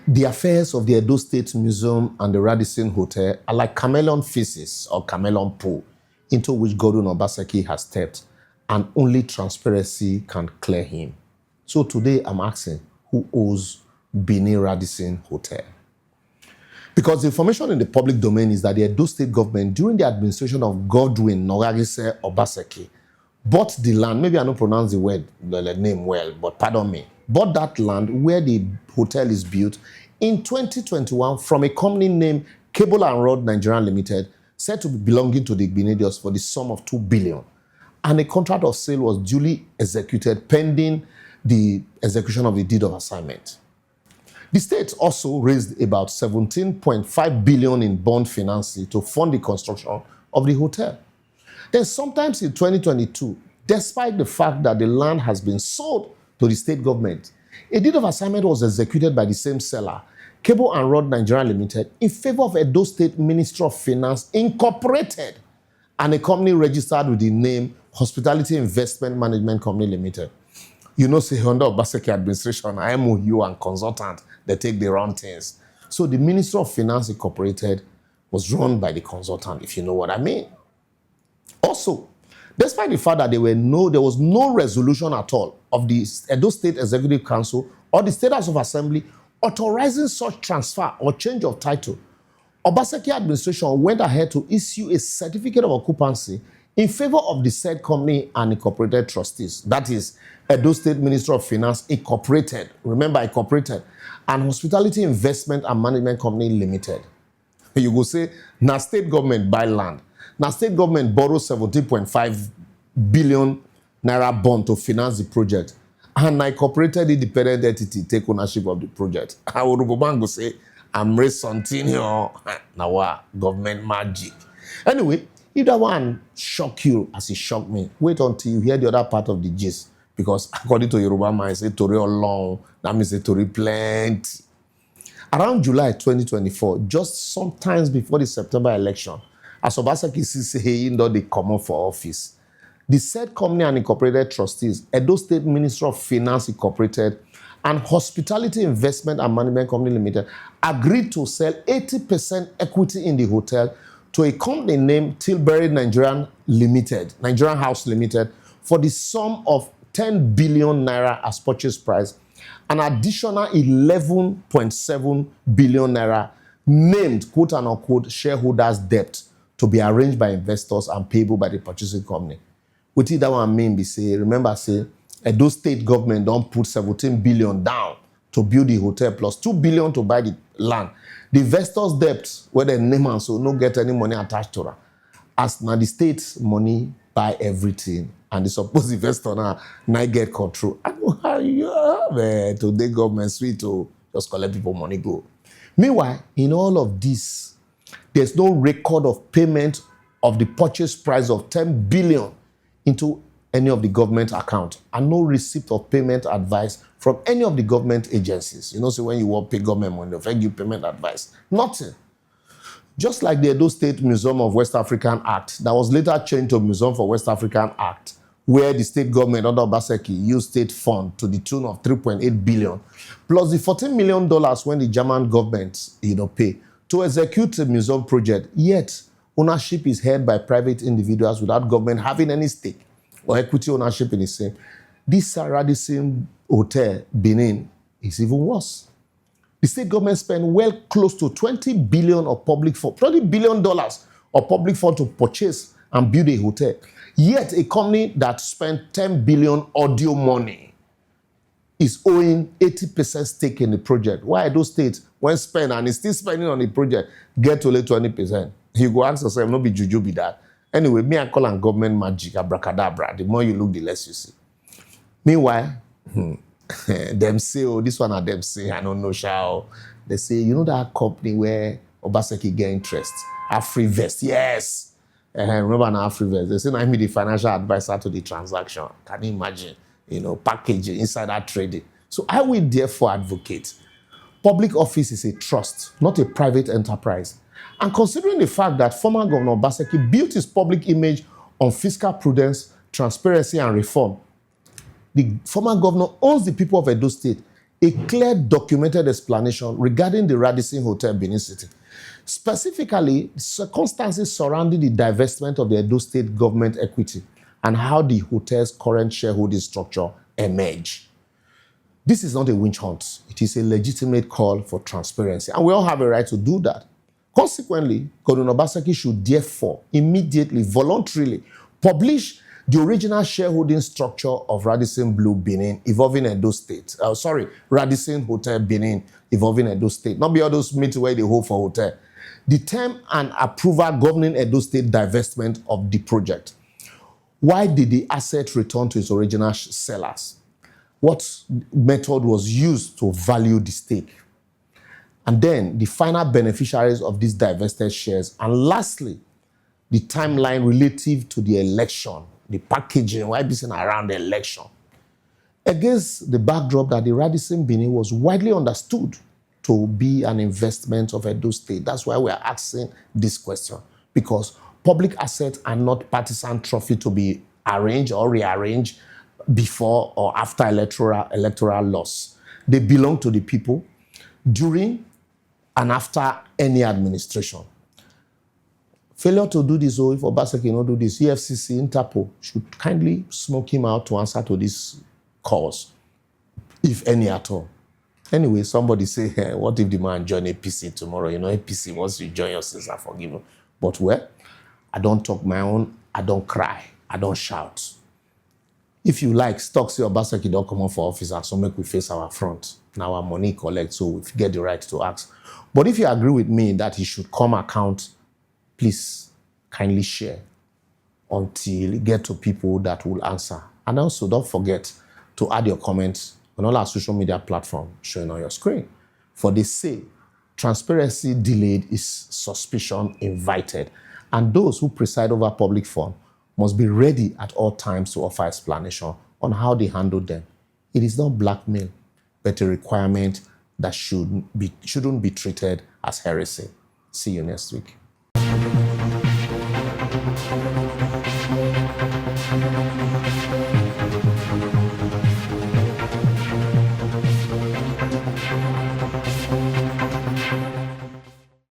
The affairs of the Edo State Museum and the Raddison Hotel are like chameleon faces or chameleon pool into which Godwin Obaseki has stepped, and only transparency can clear him. So today I'm asking, who owes Benin Raddison Hotel? Because the information in the public domain is that the Edo State government, during the administration of Godwin Nogarise Obaseki, bought the land, maybe I don't pronounce the name well, but pardon me, bought that land where the hotel is built in 2021 from a company named Cable and Rod Nigeria Limited, said to be belonging to the Benedios for the sum of 2 billion. And a contract of sale was duly executed pending the execution of the deed of assignment. The state also raised about 17.5 billion in bond financing to fund the construction of the hotel. Then sometimes in 2022, despite the fact that the land has been sold to the state government, a deed of assignment was executed by the same seller, Cable and Rod Nigeria Limited, in favor of Edo State Ministry of Finance Incorporated and a company registered with the name Hospitality Investment Management Company Limited. You know, say under Obaseki administration, MOU and consultant, they take the wrong things. So the Ministry of Finance Incorporated was run by the consultant, if you know what I mean. Also, despite the fact that there was no resolution at all of the Edo State Executive Council or the State House of Assembly authorizing such transfer or change of title, Obaseki administration went ahead to issue a certificate of occupancy in favor of the said company and incorporated trustees. That is Edo State Ministry of Finance Incorporated, remember Incorporated, and Hospitality Investment and Management Company Limited. You go say, now state government buy land. Now state government borrow 17.5 billion naira bond to finance the project. And now incorporated independent entity take ownership of the project. I would go say, I'm raised something here. Now what? Government magic. Anyway, if that one shock you as it shocked me, wait until you hear the other part of the gist. Because according to Yoruba man, I say Tori long, that means a Tori plenty. Around July 2024, just sometimes before the September election, as Obaseki say he they come up for office, the said company and incorporated trustees, Edo State Ministry of Finance Incorporated and Hospitality Investment and Management Company Limited agreed to sell 80% equity in the hotel to a company named Tilbury Nigerian House Limited, for the sum of 10 billion naira as purchase price, an additional 11.7 billion naira named quote and unquote shareholders' debt to be arranged by investors and payable by the purchasing company. What did that one mean? Be say, remember, say, Edo State government don't put 17 billion down to build the hotel plus 2 billion to buy the land. The investors' debt, where they name and so no get any money attached to that. As now the state's money buy everything, and the supposed investor now get control. I know how you are, man. Today government sweet to just collect people money go. Meanwhile, in all of this, there's no record of payment of the purchase price of 10 billion into any of the government account, and no receipt of payment advice from any of the government agencies. You know, so when you want to pay government money, they'll give payment advice. Nothing. Just like the Edo State Museum of West African Act, that was later changed to Museum for West African Act, where the state government under Obaseki used state fund to the tune of 3.8 billion, plus the $14 million when the German government, pay to execute a museum project. Yet, ownership is held by private individuals without government having any stake or equity ownership in the same. This Raddison Hotel, Benin, is even worse. The state government spent well close to $20 billion of public fund, $20 billion of public fund to purchase and build a hotel. Yet a company that spent 10 billion audio money is owing 80% stake in the project. Why those states, when spend and is still spending on the project, get to only 20%? You go ask yourself, no be juju be that. Anyway, me I call on government magic, abracadabra. The more you look, the less you see. Meanwhile, them say, oh, this one are them say, I don't know, shall. They say, you know that company where Obaseki get interest? AfriVest, yes. Remember now AfriVest, they say I'm the financial advisor to the transaction. Can you imagine? Packaging, insider trading. So I will therefore advocate. Public office is a trust, not a private enterprise. And considering the fact that former Governor Obaseki built his public image on fiscal prudence, transparency, and reform, the former governor owns the people of Edo State. a clear documented explanation regarding the Raddison Hotel, Benin City, specifically circumstances surrounding the divestment of the Edo State government equity and how the hotel's current shareholding structure emerged. This is not a witch hunt. It is a legitimate call for transparency, and we all have a right to do that. Consequently, Godwin Obaseki should therefore immediately, voluntarily publish the original shareholding structure of Raddison Blue Benin evolving Edo State. Raddison Hotel Benin evolving Edo State. Not be all those meet where they hold for hotel. The term and approval governing Edo State divestment of the project. Why did the asset return to its original sellers? What method was used to value the stake? And then the final beneficiaries of these divested shares. And lastly, the timeline relative to the election, the packaging, why be seen around the election. Against the backdrop that the Raddison Benin was widely understood to be an investment of Edo State. That's why we are asking this question, because public assets are not partisan trophy to be arranged or rearranged before or after electoral loss. They belong to the people during and after any administration. Failure to do this, or if Obaseki not do this, EFCC, Interpol should kindly smoke him out to answer to this cause, if any at all. Anyway, somebody say, hey, what if the man join APC tomorrow? You know, APC, once you join your sins are forgiven. But well, I don't talk my own, I don't cry, I don't shout. If you like, stock say Obaseki don't come on for office, and so make we face our front. Now our money collect, so we get the right to ask. But if you agree with me that he should come account, please kindly share until it get to people that will answer. And also don't forget to add your comments on all our social media platforms showing on your screen. For they say, transparency delayed is suspicion invited. And those who preside over public fund must be ready at all times to offer explanation on how they handle them. It is not blackmail, but a requirement that shouldn't be treated as heresy. See you next week.